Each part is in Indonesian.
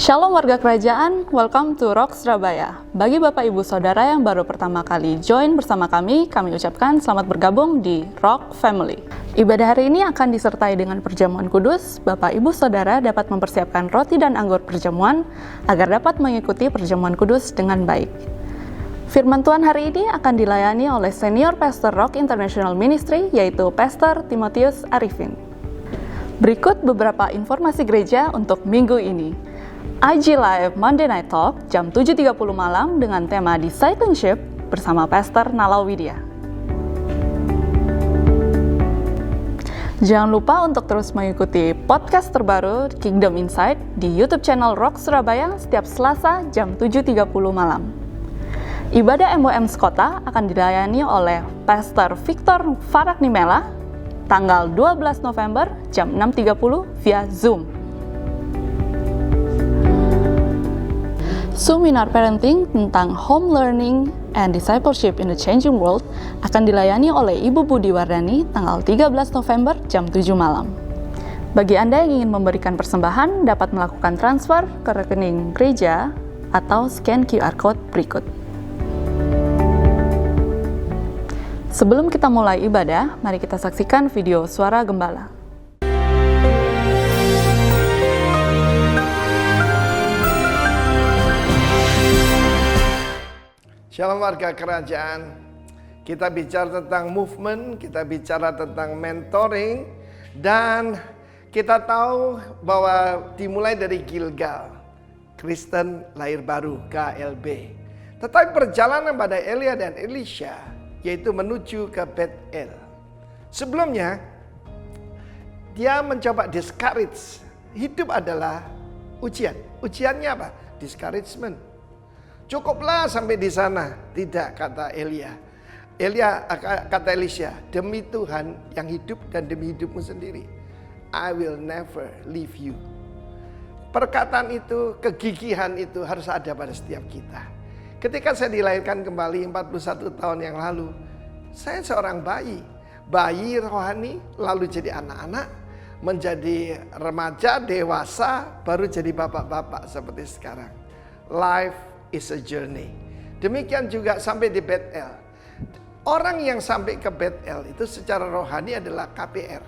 Shalom warga kerajaan, welcome to Rock Surabaya. Bagi Bapak Ibu Saudara yang baru pertama kali join bersama kami ucapkan selamat bergabung di Rock Family. Ibadah hari ini akan disertai dengan perjamuan kudus. Bapak Ibu Saudara dapat mempersiapkan roti dan anggur perjamuan agar dapat mengikuti perjamuan kudus dengan baik. Firman Tuhan hari ini akan dilayani oleh Senior Pastor Rock International Ministry, yaitu Pastor Timotius Arifin. Berikut beberapa informasi gereja untuk minggu ini. IG Live Monday Night Talk jam 7.30 malam dengan tema Discipleship bersama Pastor Nala Widya. Jangan lupa untuk terus mengikuti podcast terbaru Kingdom Insight di YouTube channel Rock Surabaya setiap Selasa jam 7.30 malam. Ibadah MOM Sekota akan dilayani oleh Pastor Victor Faraknimela tanggal 12 November jam 6.30 via Zoom. Seminar Parenting tentang Home Learning and Discipleship in the Changing World akan dilayani oleh Ibu Budi Wardani tanggal 13 November jam 7 malam. Bagi Anda yang ingin memberikan persembahan, dapat melakukan transfer ke rekening gereja atau scan QR Code berikut. Sebelum kita mulai ibadah, mari kita saksikan video Suara Gembala. Shalom warga kerajaan, kita bicara tentang movement, kita bicara tentang mentoring, dan kita tahu bahwa dimulai dari Gilgal, Kristen lahir baru, KLB. Tetapi perjalanan pada Elia dan Elisha, yaitu menuju ke Bethel. Sebelumnya, dia mencoba discourage, hidup adalah ujian. Ujiannya apa? Discouragement. Cukuplah sampai di sana. Tidak, kata Elia. Kata Elisha, demi Tuhan yang hidup dan demi hidupmu sendiri, I will never leave you. Perkataan itu, kegigihan itu harus ada pada setiap kita. Ketika saya dilahirkan kembali 41 tahun yang lalu, saya seorang bayi. Bayi rohani, lalu jadi anak-anak, menjadi remaja, dewasa, baru jadi bapak-bapak seperti sekarang. Life is a journey. Demikian juga sampai di Bethel. Orang yang sampai ke Bethel itu secara rohani adalah KPR.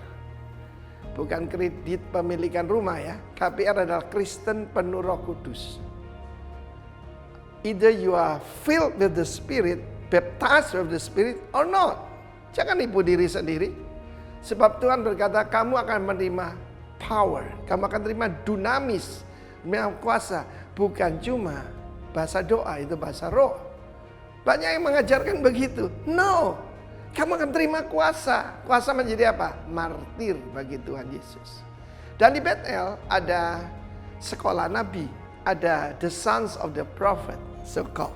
Bukan kredit pemilikan rumah ya. KPR adalah Kristen penuh Roh Kudus. Either you are filled with the Spirit, baptized with the Spirit or not. Jangan nipu diri sendiri. Sebab Tuhan berkata kamu akan menerima power. Kamu akan menerima dunamis, kuasa. Bukan cuma bahasa doa, itu bahasa roh. Banyak yang mengajarkan begitu. No, kamu akan terima kuasa. Kuasa menjadi apa? Martir bagi Tuhan Yesus. Dan di Bethel ada sekolah nabi. Ada the sons of the prophet, so-called,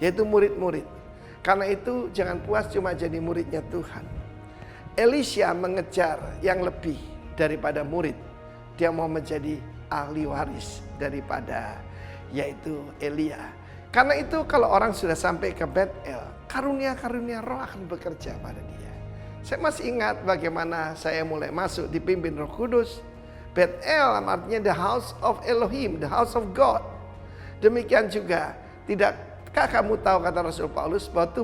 yaitu murid-murid. Karena itu jangan puas cuma jadi muridnya Tuhan. Elisha mengejar yang lebih daripada murid. Dia mau menjadi ahli waris daripada yaitu Elia. Karena itu kalau orang sudah sampai ke Bethel, karunia-karunia roh akan bekerja pada dia. Saya masih ingat bagaimana saya mulai masuk dipimpin Roh Kudus. Bethel artinya the house of Elohim, the house of God. Demikian juga, tidakkah kamu tahu kata Rasul Paulus bahwa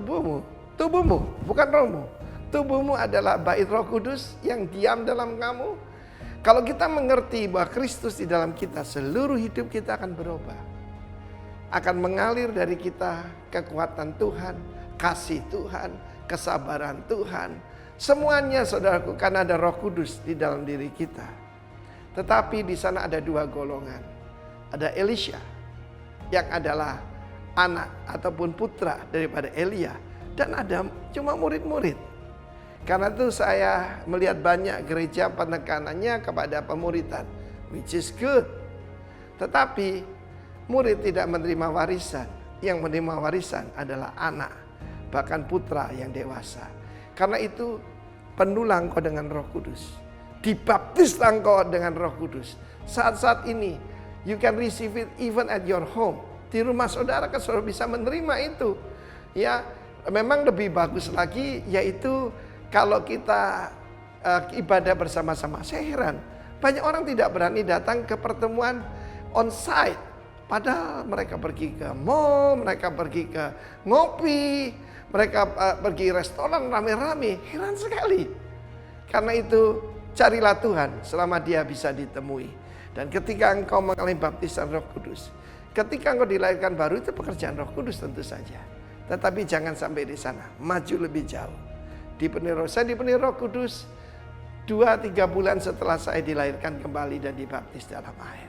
tubuhmu bukan rohmu. Tubuhmu adalah bait Roh Kudus yang diam dalam kamu. Kalau kita mengerti bahwa Kristus di dalam kita, seluruh hidup kita akan berubah. Akan mengalir dari kita kekuatan Tuhan, kasih Tuhan, kesabaran Tuhan. Semuanya saudaraku, karena ada Roh Kudus di dalam diri kita. Tetapi di sana ada dua golongan. Ada Elisha yang adalah anak ataupun putra daripada Elia. Dan ada cuma murid-murid. Karena itu saya melihat banyak gereja penekanannya kepada pemuridan, which is good. Tetapi murid tidak menerima warisan. Yang menerima warisan adalah anak, bahkan putra yang dewasa. Karena itu penuhlah engkau dengan Roh Kudus. Dibaptislah engkau dengan Roh Kudus. Saat-saat ini you can receive it even at your home. Di rumah saudara kan saudara bisa menerima itu. Ya, memang lebih bagus lagi yaitu kalau kita ibadah bersama-sama. Saya heran, banyak orang tidak berani datang ke pertemuan on site. Padahal mereka pergi ke mall, mereka pergi ke ngopi, mereka pergi restoran rame-rame. Heran sekali. Karena itu carilah Tuhan selama Dia bisa ditemui. Dan ketika engkau mengalami baptisan Roh Kudus, ketika engkau dilahirkan baru, itu pekerjaan Roh Kudus tentu saja. Tetapi jangan sampai di sana, maju lebih jauh. Saya dipenuhi Roh Kudus 2-3 bulan setelah saya dilahirkan kembali dan dibaptis dalam air.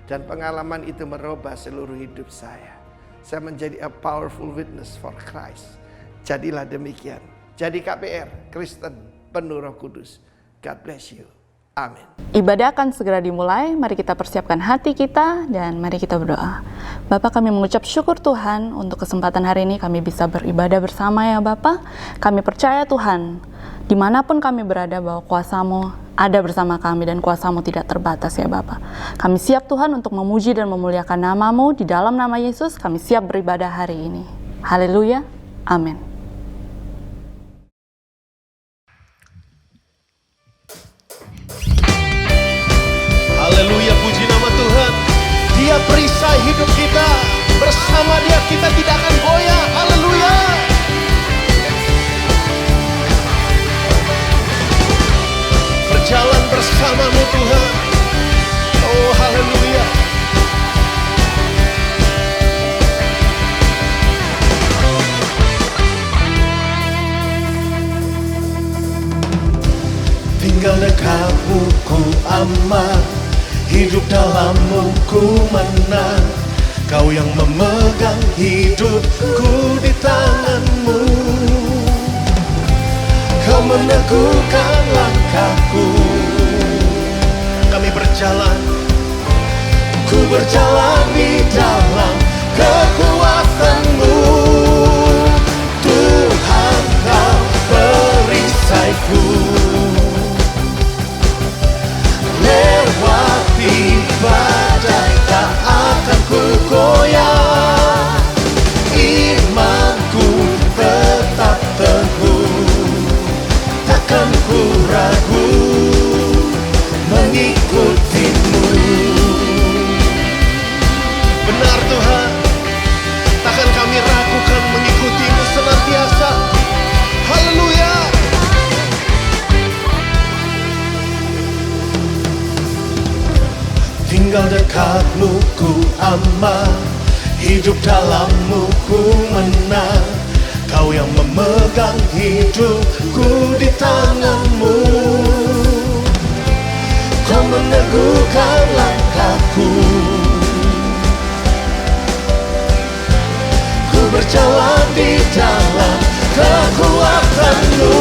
Dan pengalaman itu merubah seluruh hidup saya. Saya menjadi a powerful witness for Christ. Jadilah demikian. Jadi KPR, Kristen, penuh Roh Kudus. God bless you. Amin. Ibadah akan segera dimulai, mari kita persiapkan hati kita dan mari kita berdoa. Bapa, kami mengucap syukur Tuhan untuk kesempatan hari ini kami bisa beribadah bersama ya Bapa. Kami percaya Tuhan, dimanapun kami berada bahwa kuasa-Mu ada bersama kami dan kuasa-Mu tidak terbatas ya Bapa. Kami siap Tuhan untuk memuji dan memuliakan nama-Mu, di dalam nama Yesus kami siap beribadah hari ini. Haleluya, amin. Haleluya, puji nama Tuhan. Dia perisai hidup kita. Bersama Dia kita tidak akan goyah. Haleluya. Berjalan bersama-Mu Tuhan. Oh haleluya. Tinggal dekat-Mu ku aman, hidup dalam-Mu ku menang. Kau yang memegang hidupku di tangan-Mu. Kau meneguhkan langkahku. Kami berjalan, ku berjalan di dalam kekuatan-Mu. Tuhan, Kau perisaiku. Lewati badai tak akan ku goyah. Imanku tetap teguh, takkan ku ragu mengikuti-Mu. Benar Tuhan, takkan kami ragukan mengikuti-Mu senantiasa. Haleluya. Tinggal dekat-Mu ku aman, hidup dalam-Mu ku menang. Kau yang memegang hidupku di tangan-Mu. Kau meneguhkan langkahku. Ku berjalan di dalam kekuatan-Mu.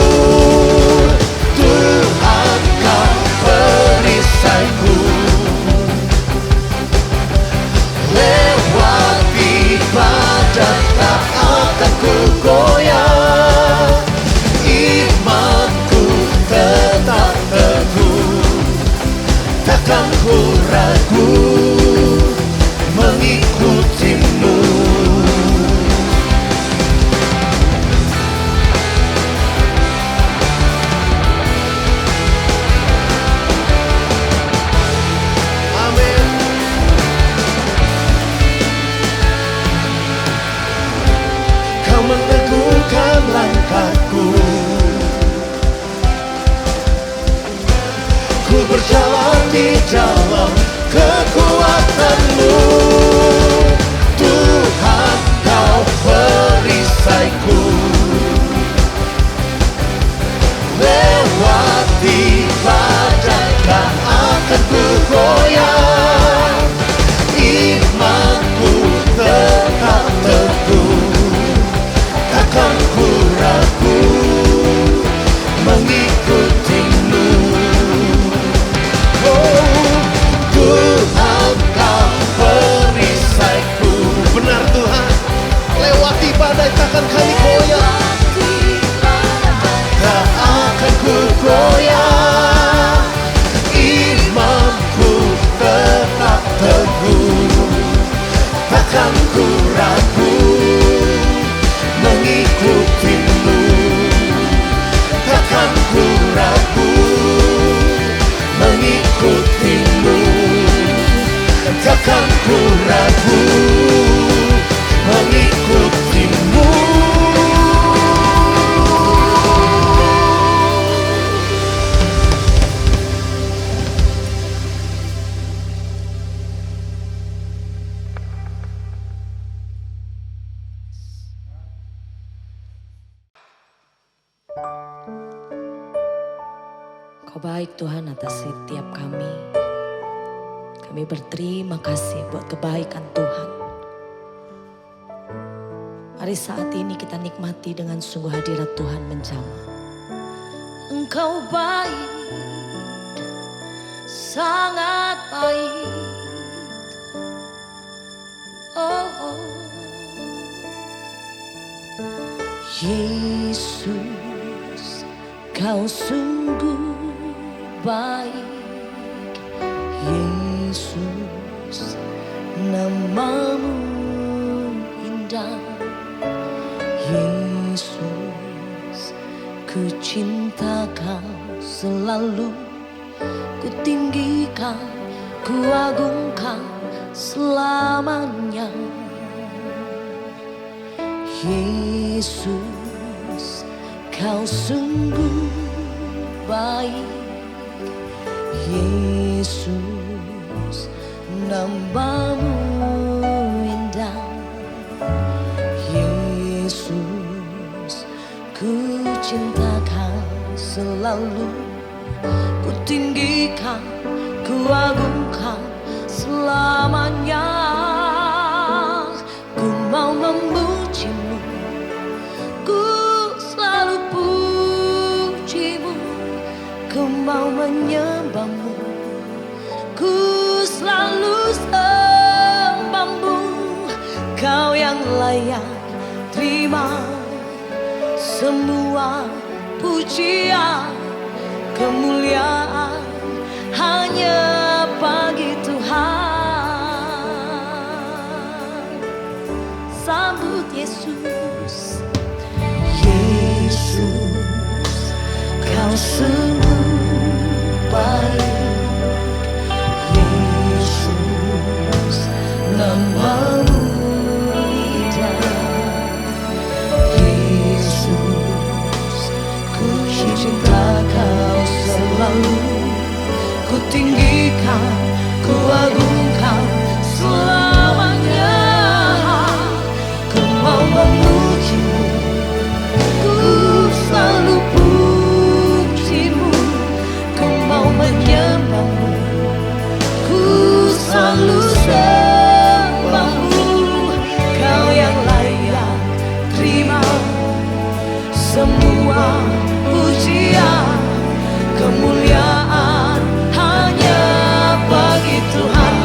Tuhan, Kau perisaiku. Lewati badai tak akan ku goyah. Imanku tetap teguh, takkan ku ragu mengikuti-Mu. Meneguhkan langkahku. Ku berjalan di dalam kekuatan-Mu. Tuhan, Kau perisaiku. Lewati badai tak akan ku goyah. Imanku tetap teguh, takkan ku ragu mengikuti-Mu. Oh, Tuhan, Kau perisaiku. Benar Tuhan, lewati badai takkan kami goyah. Tak akan ku goyah. Imanku tetap teguh, takkan ku ragu mengikuti-Mu. Takkan ku ragu mengikuti-Mu. Takkan Kau baik Tuhan atas setiap kami. Kami berterima kasih buat kebaikan Tuhan. Mari saat ini kita nikmati dengan sungguh hadirat Tuhan menjamah. Engkau baik, sangat baik. Oh, oh. Yesus, kau sungguh baik. Yesus, namamu indah. Yesus, ku cinta kau selalu. Ku tinggikan, ku agungkan selamanya. Yesus, kau sungguh baik. Yesus, namamu indah. Yesus, ku cinta kau selalu. Ku tinggikan, ku agungkan selamanya. Ku mau memujimu, ku selalu pujimu. Ku mau menyembahmu, ku selalu sembahmu. Kau yang layak terima semua pujian, kemuliaan hanya bagi Tuhan. Sambut Yesus. Yesus, kau sungguh baik. Yesus, namamu indah. Yesus, ku cinta kau selalu. Ku tinggikan, ku agungkan selamanya. Ku mau memujimu, ku selalu pujimu. Ku mau menyembahmu, ku selalu sembahmu. Kau yang layak terima semua pujian, kemuliaan hanya bagi Tuhan.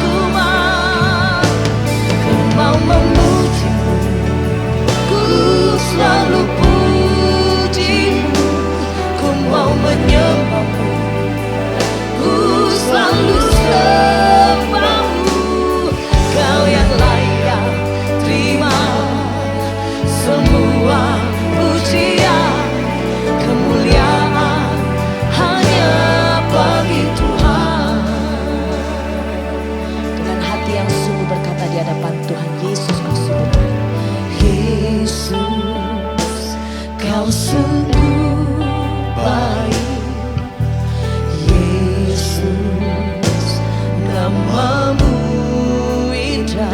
Ku mau memujimu, ku selalu pujimu. Ku mau menyembahmu, ku selalu sembahmu. Kau yang layak terima semua pujian, kemuliaan hanya bagi Tuhan. Dengan hati yang sungguh berkata di hadapan Tuhan, Yesus kau sungguh baik. Yesus, kau sungguh baik. Yesus, namamu indah.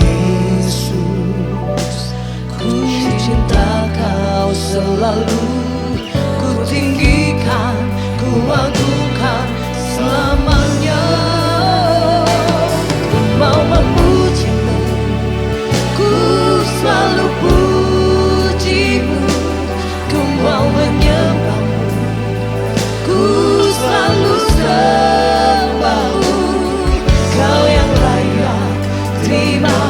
Yesus, ku cinta kau selalu. Ku tinggikan, ku agungkan selamanya. Ku mau memujimu, ku selalu pujimu. Ku mau menyembahmu, ku selalu sembahmu. Kau yang layak terima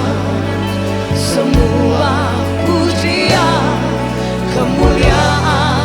semua pujian, kemuliaan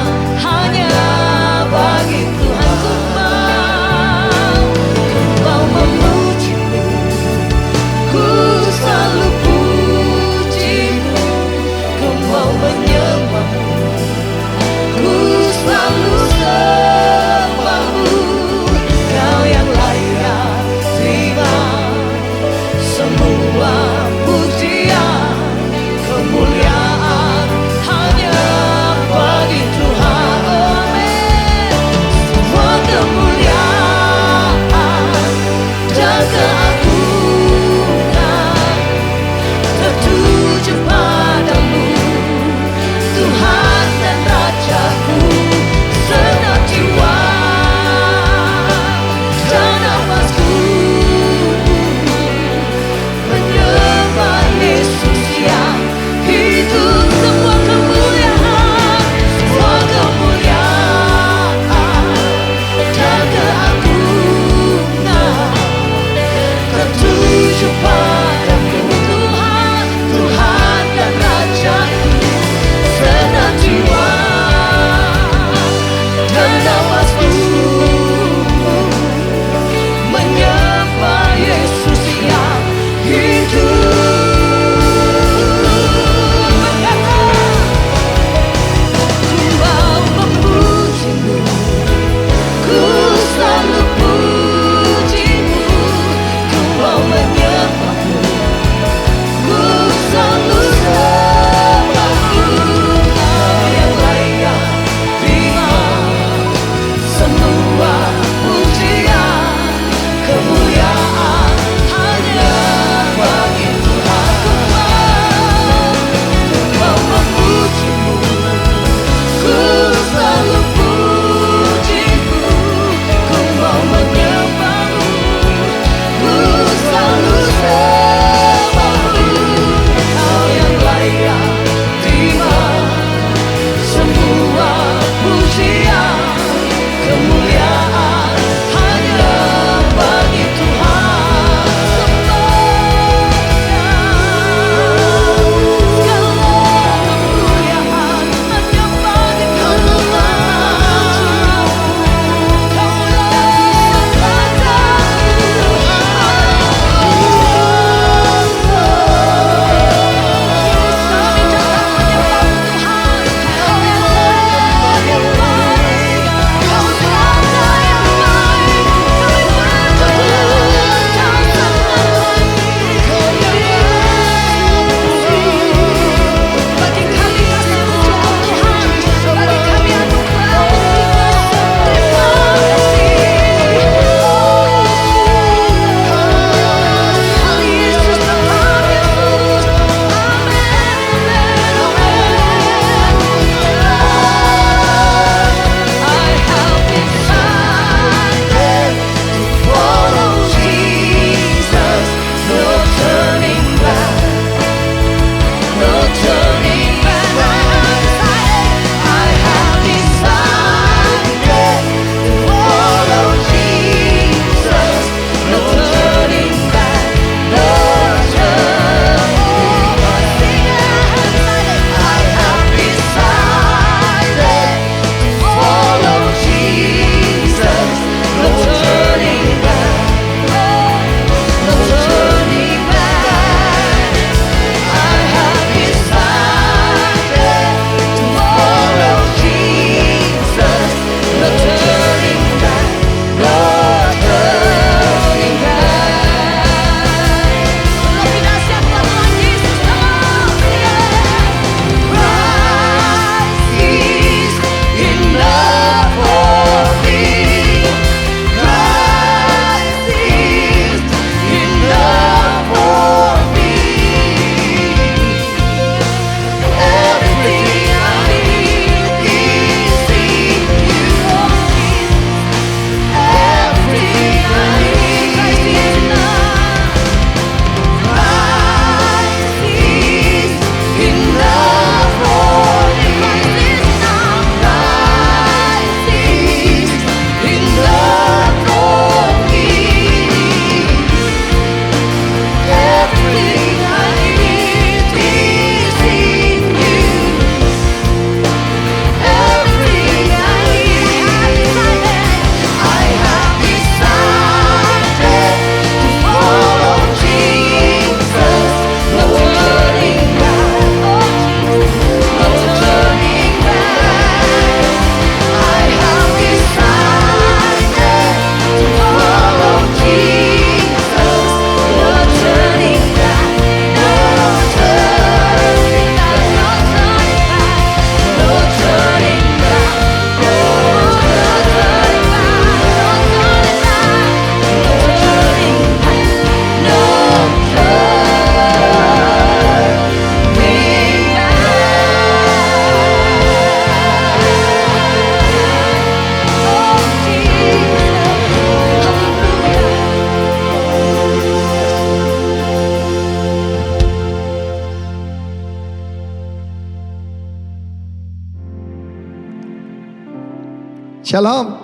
Shalom.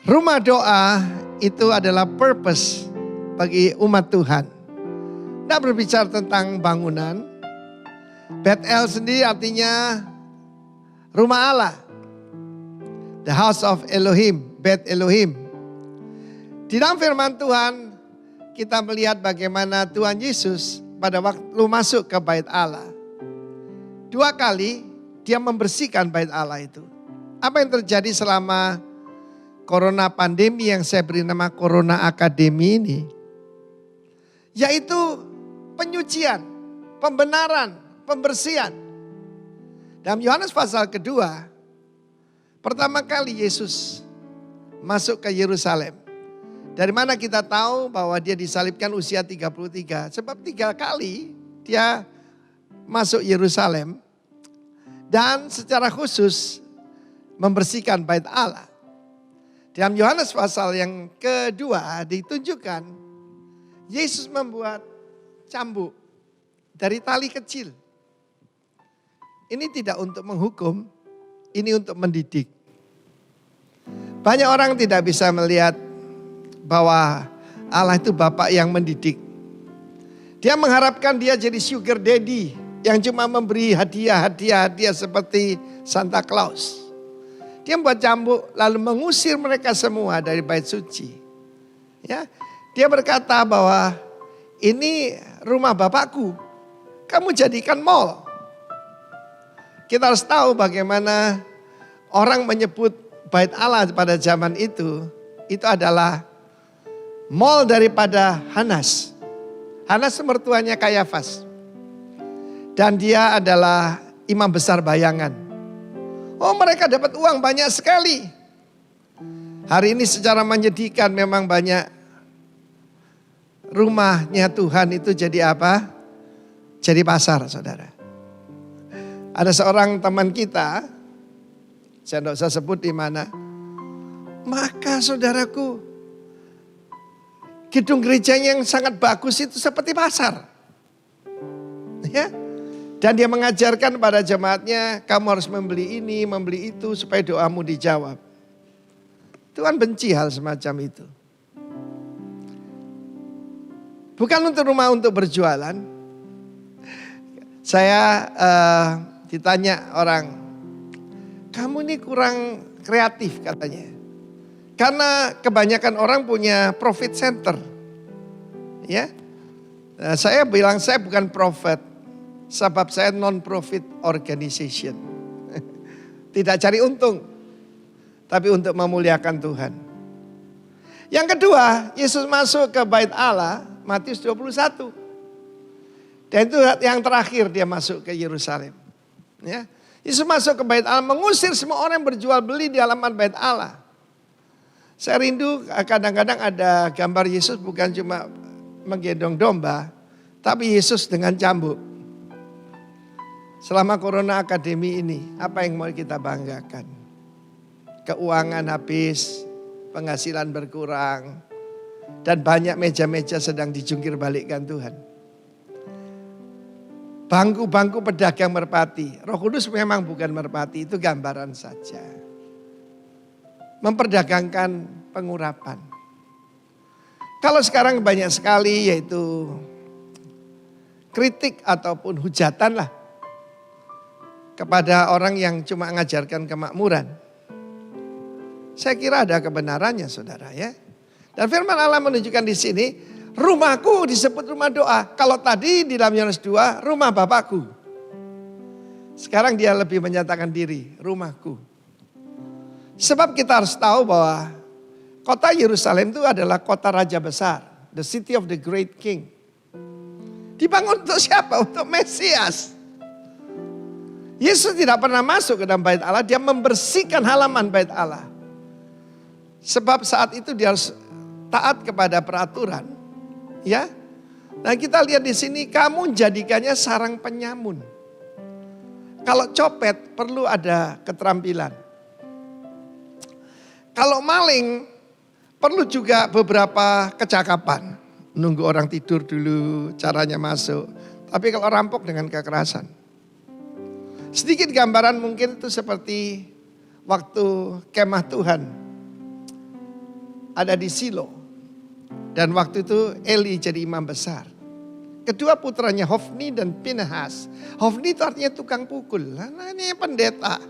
Rumah doa itu adalah purpose bagi umat Tuhan. Tidak berbicara tentang bangunan. Bethel sendiri artinya rumah Allah. The house of Elohim, Beth Elohim. Di dalam firman Tuhan kita melihat bagaimana Tuhan Yesus pada waktu masuk ke bait Allah. 2 kali dia membersihkan bait Allah itu. Apa yang terjadi selama corona pandemi yang saya beri nama Corona Academy ini? Yaitu penyucian, pembenaran, pembersihan. Dalam Yohanes pasal kedua, pertama kali Yesus masuk ke Yerusalem. Dari mana kita tahu bahwa dia disalibkan usia 33. Sebab 3 kali dia masuk Yerusalem. Dan secara khusus membersihkan bait Allah. Dalam Yohanes pasal yang kedua ditunjukkan Yesus membuat cambuk dari tali kecil. Ini tidak untuk menghukum, ini untuk mendidik. Banyak orang tidak bisa melihat bahwa Allah itu Bapa yang mendidik. Dia mengharapkan dia jadi sugar daddy yang cuma memberi hadiah seperti Santa Claus. Dia membuat cambuk lalu mengusir mereka semua dari bait suci. Ya, dia berkata bahwa ini rumah Bapakku, kamu jadikan mall. Kita harus tahu bagaimana orang menyebut bait Allah pada zaman itu adalah mall daripada Hanas. Hanas mertuanya Kayafas. Dan dia adalah imam besar bayangan. Oh, mereka dapat uang banyak sekali. Hari ini secara menyedihkan memang banyak rumahnya Tuhan itu jadi apa? Jadi pasar, saudara. Ada seorang teman kita, saya tidak usah sebut di mana. Maka saudaraku, gedung gereja yang sangat bagus itu seperti pasar. Ya. Dan dia mengajarkan pada jemaatnya, kamu harus membeli ini, membeli itu supaya doamu dijawab. Tuhan benci hal semacam itu. Bukan untuk rumah untuk berjualan. Saya ditanya orang, kamu ini kurang kreatif katanya. Karena kebanyakan orang punya profit center. Ya, saya bilang saya bukan prophet. Sebab saya non-profit organization. Tidak cari untung. Tapi untuk memuliakan Tuhan. Yang kedua, Yesus masuk ke bait Allah, Matius 21. Dan itu yang terakhir dia masuk ke Yerusalem. Ya. Yesus masuk ke bait Allah, mengusir semua orang yang berjual beli di halaman bait Allah. Saya rindu kadang-kadang ada gambar Yesus bukan cuma menggendong domba, tapi Yesus dengan cambuk. Selama Corona Academy ini, apa yang mau kita banggakan? Keuangan habis, penghasilan berkurang, dan banyak meja-meja sedang dijungkir balikkan Tuhan. Bangku-bangku pedagang merpati, Roh Kudus memang bukan merpati, itu gambaran saja. Memperdagangkan pengurapan. Kalau sekarang banyak sekali yaitu kritik ataupun hujatan lah. Kepada orang yang cuma mengajarkan kemakmuran. Saya kira ada kebenarannya saudara ya. Dan firman Allah menunjukkan di sini, rumahku disebut rumah doa. Kalau tadi di dalam Yohanes 2, rumah Bapakku. Sekarang dia lebih menyatakan diri, rumahku. Sebab kita harus tahu bahwa kota Yerusalem itu adalah kota raja besar. The city of the great king. Dibangun untuk siapa? Untuk Mesias. Yesus tidak pernah masuk ke dalam bait Allah, dia membersihkan halaman bait Allah. Sebab saat itu dia harus taat kepada peraturan. Ya. Nah, kita lihat di sini kamu jadikannya sarang penyamun. Kalau copet perlu ada keterampilan. Kalau maling perlu juga beberapa kecakapan. Nunggu orang tidur dulu, caranya masuk. Tapi kalau rampok dengan kekerasan. Sedikit gambaran mungkin itu seperti waktu kemah Tuhan ada di Silo. Dan waktu itu Eli jadi imam besar. Kedua putranya Hofni dan Pinehas. Hofni itu artinya tukang pukul. Anaknya pendeta.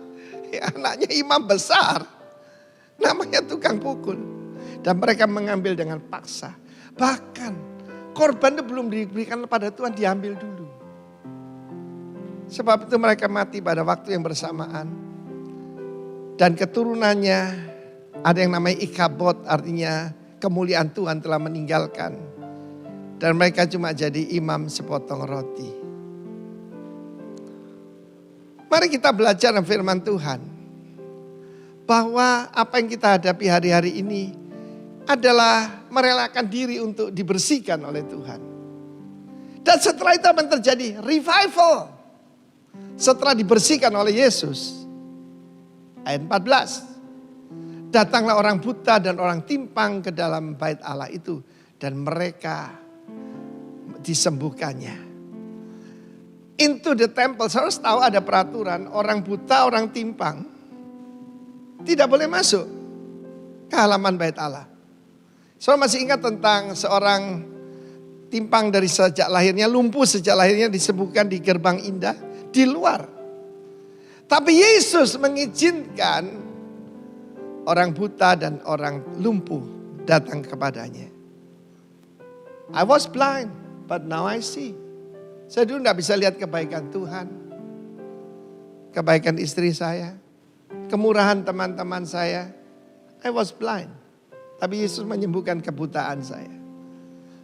Anaknya imam besar. Namanya tukang pukul. Dan mereka mengambil dengan paksa. Bahkan korban itu belum diberikan kepada Tuhan, diambil dulu. Sebab itu mereka mati pada waktu yang bersamaan. Dan keturunannya ada yang namanya Ikabod, artinya kemuliaan Tuhan telah meninggalkan. Dan mereka cuma jadi imam sepotong roti. Mari kita belajar dari firman Tuhan. Bahwa apa yang kita hadapi hari-hari ini adalah merelakan diri untuk dibersihkan oleh Tuhan. Dan setelah itu apa yang terjadi? Revival. Setelah dibersihkan oleh Yesus. Ayat 14. Datanglah orang buta dan orang timpang ke dalam bait Allah itu. Dan mereka disembuhkannya. Into the temple. Saya harus tahu ada peraturan. Orang buta, orang timpang tidak boleh masuk ke halaman bait Allah. Saya masih ingat tentang seorang timpang dari sejak lahirnya, lumpuh sejak lahirnya, disembuhkan di gerbang indah di luar. Tapi Yesus mengizinkan orang buta dan orang lumpuh datang kepadanya. I was blind, but now I see. Saya dulu tidak bisa lihat kebaikan Tuhan, kebaikan istri saya, kemurahan teman-teman saya. I was blind. Tapi Yesus menyembuhkan kebutaan saya.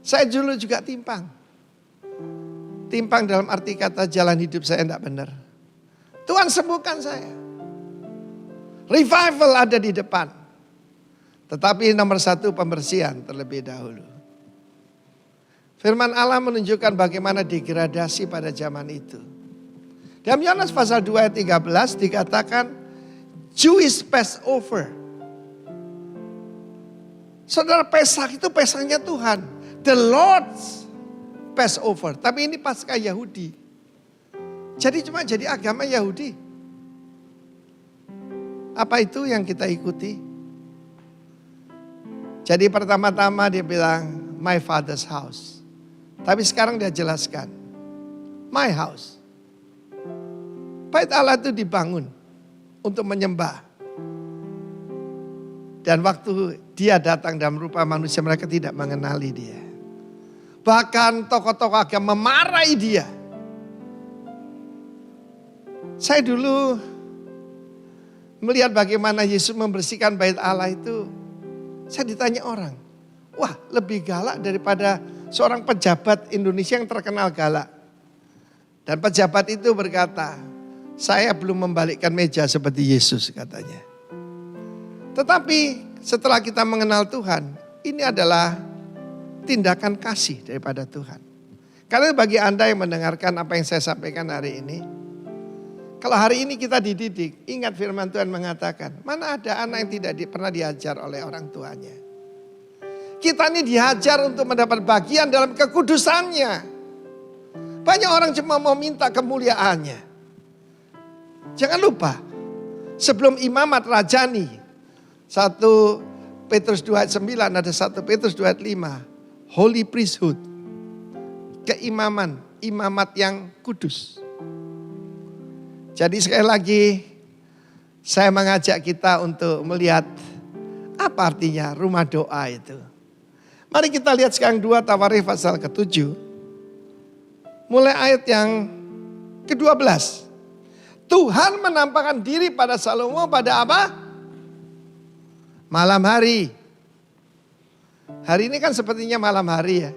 Saya dulu juga timpang. Timpang dalam arti kata jalan hidup saya tidak benar. Tuhan sembuhkan saya. Revival ada di depan. Tetapi nomor satu pembersihan terlebih dahulu. Firman Allah menunjukkan bagaimana degradasi pada zaman itu. Dalam Yohanes pasal 2 ayat 13 dikatakan Jewish Passover. Saudara, Pesak itu Pesaknya Tuhan. The Lord's Passover. Tapi ini Paskah Yahudi. Jadi cuma jadi agama Yahudi. Apa itu yang kita ikuti? Jadi pertama-tama dia bilang my father's house. Tapi sekarang dia jelaskan my house. Bait Allah itu dibangun untuk menyembah. Dan waktu dia datang dalam rupa manusia, mereka tidak mengenali dia. Bahkan tokoh-tokoh agama memarahi dia. Saya dulu melihat bagaimana Yesus membersihkan bait Allah itu. Saya ditanya orang, wah lebih galak daripada seorang pejabat Indonesia yang terkenal galak. Dan pejabat itu berkata, saya belum membalikkan meja seperti Yesus katanya. Tetapi setelah kita mengenal Tuhan, ini adalah tindakan kasih daripada Tuhan. Karena bagi Anda yang mendengarkan apa yang saya sampaikan hari ini, kalau hari ini kita dididik, ingat firman Tuhan mengatakan, mana ada anak yang tidak pernah diajar oleh orang tuanya. Kita ini diajar untuk mendapat bagian dalam kekudusannya. Banyak orang cuma mau minta kemuliaannya. Jangan lupa, sebelum imamat rajani, 1 Petrus 2 ayat 9, ada 1 Petrus 2 ayat 5. Holy priesthood. Keimaman, imamat yang kudus. Jadi sekali lagi saya mengajak kita untuk melihat apa artinya rumah doa itu. Mari kita lihat sekarang 2 Tawarikh pasal ke-7. Mulai ayat yang ke-12. Tuhan menampakkan diri pada Salomo pada apa? Malam hari. Hari ini kan sepertinya malam hari ya.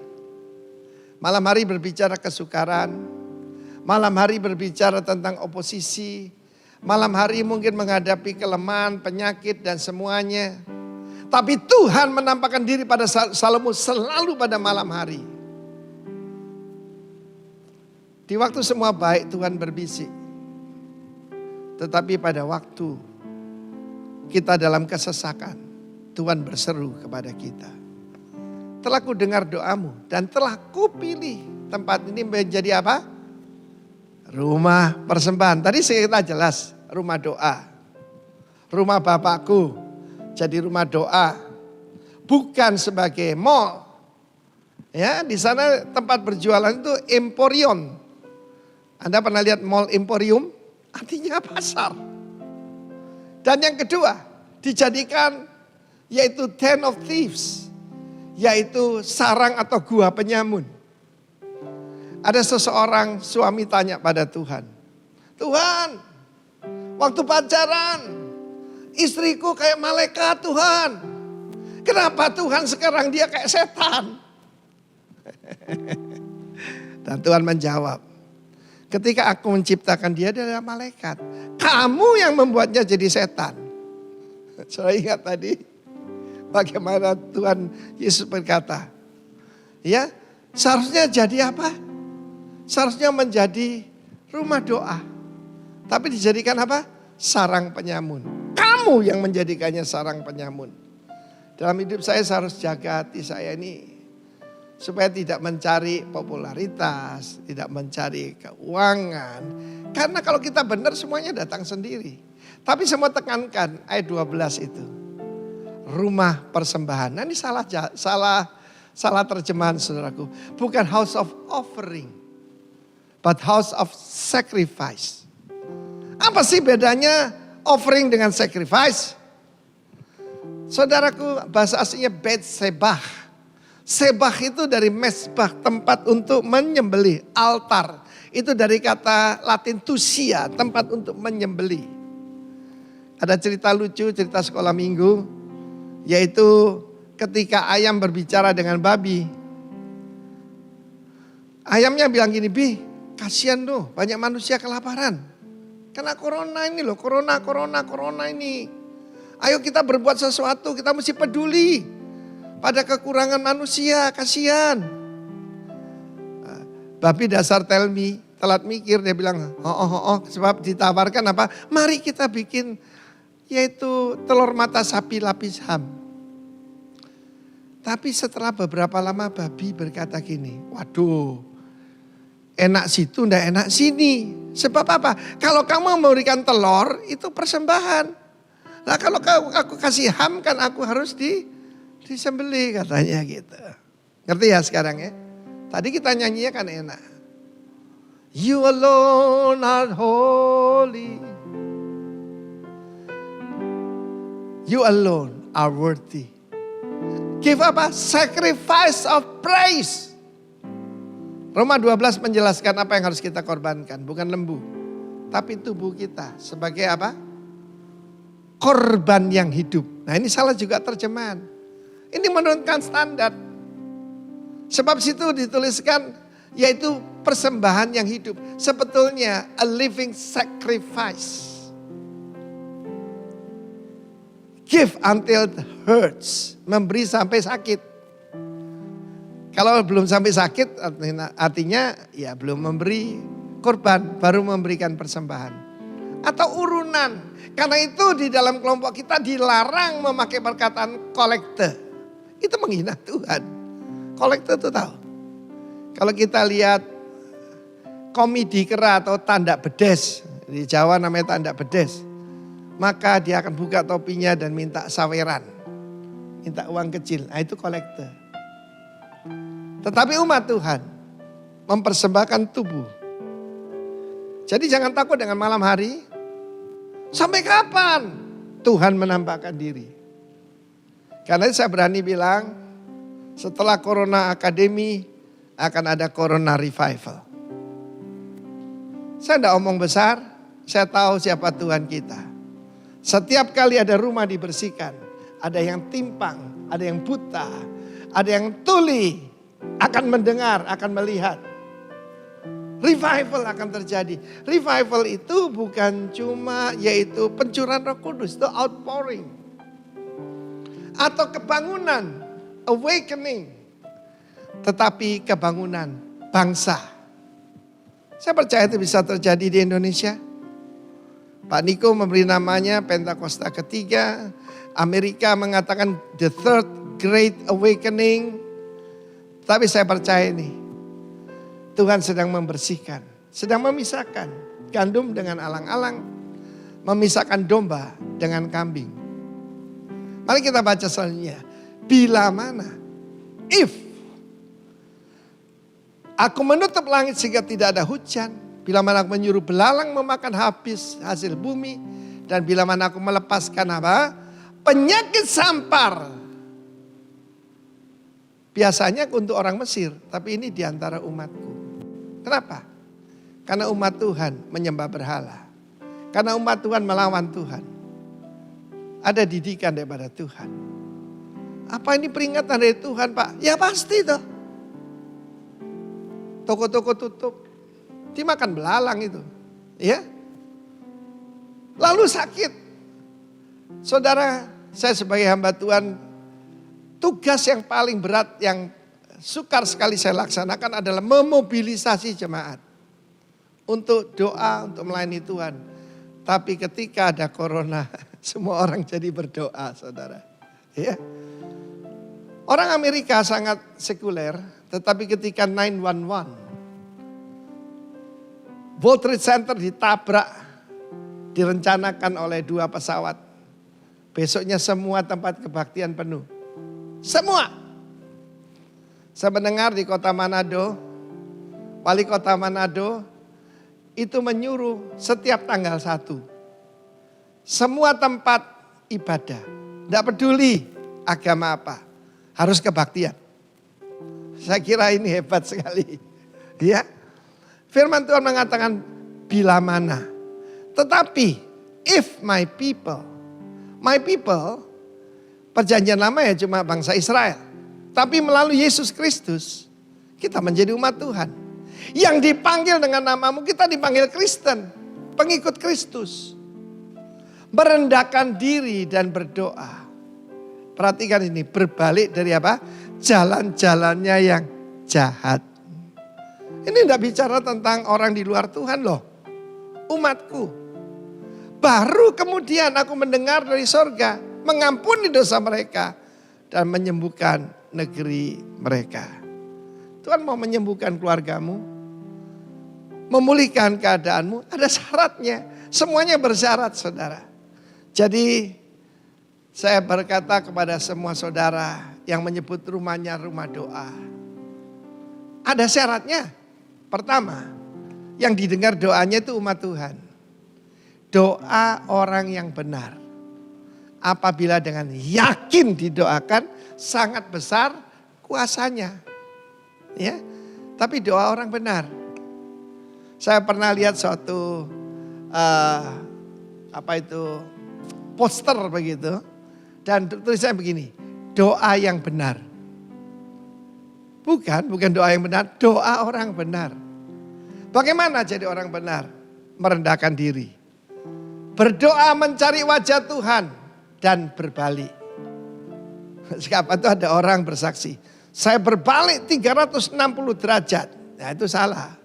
Malam hari berbicara kesukaran. Malam hari berbicara tentang oposisi. Malam hari mungkin menghadapi kelemahan, penyakit dan semuanya. Tapi Tuhan menampakkan diri pada Salomo selalu pada malam hari. Di waktu semua baik Tuhan berbisik. Tetapi pada waktu kita dalam kesesakan, Tuhan berseru kepada kita. Telah ku dengar doamu dan telah ku pilih tempat ini menjadi apa? Rumah persembahan. Tadi kita jelas rumah doa. rumah Bapakku jadi rumah doa, bukan sebagai mall. Ya, di sana tempat berjualan itu emporium. Anda pernah lihat mall emporium? Artinya pasar. Dan yang kedua, dijadikan yaitu den of thieves, yaitu sarang atau gua penyamun. Ada seseorang suami tanya pada Tuhan, Tuhan, waktu pacaran istriku kayak malaikat Tuhan. Kenapa Tuhan sekarang dia kayak setan? Dan Tuhan menjawab, ketika aku menciptakan dia adalah malaikat. Kamu yang membuatnya jadi setan. Saya ingat tadi bagaimana Tuhan Yesus berkata, ya seharusnya jadi apa? Seharusnya menjadi rumah doa. Tapi dijadikan apa? Sarang penyamun. Kamu yang menjadikannya sarang penyamun. Dalam hidup saya harus jaga hati saya ini. Supaya tidak mencari popularitas, tidak mencari keuangan. Karena kalau kita benar semuanya datang sendiri. Tapi saya mau tekankan ayat 12 itu. Rumah persembahan. Nah ini salah terjemahan saudaraku. Bukan house of offering. But house of sacrifice. Apa sih bedanya offering dengan sacrifice? Saudaraku, bahasa aslinya Beit Sebah. Sebah itu dari mesbah, tempat untuk menyembelih, altar. Itu dari kata Latin tusia, tempat untuk menyembelih. Ada cerita lucu, cerita sekolah minggu, yaitu ketika ayam berbicara dengan babi. Ayamnya bilang gini, Bi, kasihan tuh banyak manusia kelaparan. Karena corona ini loh, corona ini. Ayo kita berbuat sesuatu, kita mesti peduli pada kekurangan manusia, kasihan. Babi dasar telat mikir, dia bilang, sebab ditawarkan apa? Mari kita bikin yaitu telur mata sapi lapis ham. Tapi setelah beberapa lama babi berkata gini, waduh, enak situ ndak enak sini. Sebab apa? Kalau kamu memberikan telur itu persembahan. Nah kalau aku kasih ham kan aku harus disembelih katanya gitu. Ngerti ya sekarang ya? Tadi kita nyanyinya kan enak. You alone are holy. You alone are worthy. Give apa? Sacrifice of praise. Roma 12 menjelaskan apa yang harus kita korbankan. Bukan lembu. Tapi tubuh kita sebagai apa? Korban yang hidup. Nah ini salah juga terjemahan. Ini menurunkan standar. Sebab situ dituliskan yaitu persembahan yang hidup. Sebetulnya a living sacrifice. Give until it hurts. Memberi sampai sakit. Kalau belum sampai sakit artinya ya belum memberi korban. Baru memberikan persembahan. Atau urunan. Karena itu di dalam kelompok kita dilarang memakai perkataan kolekte. Itu menghina Tuhan. Kolekte itu tahu. Kalau kita lihat komedi kera atau tanda bedes. Di Jawa namanya tanda bedes. Maka dia akan buka topinya dan minta saweran. Minta uang kecil. Nah itu kolekte. Tetapi umat Tuhan mempersembahkan tubuh. Jadi jangan takut dengan malam hari. Sampai kapan Tuhan menampakkan diri? Karena saya berani bilang setelah Corona Academy akan ada Corona Revival. Saya tidak omong besar, saya tahu siapa Tuhan kita. Setiap kali ada rumah dibersihkan, ada yang timpang, ada yang buta, ada yang tuli, akan mendengar, akan melihat. Revival akan terjadi. Revival itu bukan cuma yaitu pencurahan Roh Kudus, itu outpouring. Atau kebangunan, awakening. Tetapi kebangunan bangsa. Saya percaya itu bisa terjadi di Indonesia. Pak Niko memberi namanya Pentakosta ketiga. Amerika mengatakan the third great awakening. Tapi saya percaya ini. Tuhan sedang membersihkan, sedang memisahkan gandum dengan alang-alang, memisahkan domba dengan kambing. Mari kita baca selanjutnya. Bila mana? If. Aku menutup langit sehingga tidak ada hujan. Bila mana aku menyuruh belalang memakan habis hasil bumi. Dan bila mana aku melepaskan apa? Penyakit sampar. Biasanya untuk orang Mesir. Tapi ini diantara umatku. Kenapa? Karena umat Tuhan menyembah berhala. Karena umat Tuhan melawan Tuhan. Ada didikan daripada Tuhan. Apa ini peringatan dari Tuhan, Pak? Ya pasti toh. Toko-toko tutup. Dimakan belalang itu. Ya. Lalu sakit. Saudara, saya sebagai hamba Tuhan, tugas yang paling berat yang sukar sekali saya laksanakan adalah memobilisasi jemaat. Untuk doa, untuk melayani Tuhan. Tapi ketika ada corona, semua orang jadi berdoa, saudara. Ya. Orang Amerika sangat sekuler, tetapi ketika 911, World Trade Center ditabrak, direncanakan oleh 2 pesawat. Besoknya semua tempat kebaktian penuh. Semua. Saya mendengar di kota Manado, wali kota Manado, itu menyuruh setiap tanggal 1. Semua tempat ibadah. Tidak peduli agama apa. Harus kebaktian. Saya kira ini hebat sekali. Ya. Firman Tuhan mengatakan bila mana. Tetapi if my people. Perjanjian lama ya cuma bangsa Israel. Tapi melalui Yesus Kristus kita menjadi umat Tuhan. Yang dipanggil dengan namamu, kita dipanggil Kristen, pengikut Kristus. Merendahkan diri dan berdoa. Perhatikan ini, berbalik dari apa? Jalan-jalannya yang jahat. Ini tidak bicara tentang orang di luar Tuhan loh. Umatku. Baru kemudian aku mendengar dari sorga, mengampuni dosa mereka dan menyembuhkan negeri mereka. Tuhan mau menyembuhkan keluargamu, memulihkan keadaanmu, ada syaratnya. Semuanya bersyarat, saudara. Jadi saya berkata kepada semua saudara yang menyebut rumahnya rumah doa. Ada syaratnya. Pertama, yang didengar doanya itu umat Tuhan. Doa orang yang benar. Apabila dengan yakin didoakan, sangat besar kuasanya. Ya, tapi doa orang benar. Saya pernah lihat suatu poster begitu, dan tulisannya begini, doa yang benar. Bukan doa yang benar, doa orang benar. Bagaimana jadi orang benar? Merendahkan diri, berdoa mencari wajah Tuhan dan berbalik. Siapa itu ada orang bersaksi, saya berbalik 360 derajat. Nah itu salah.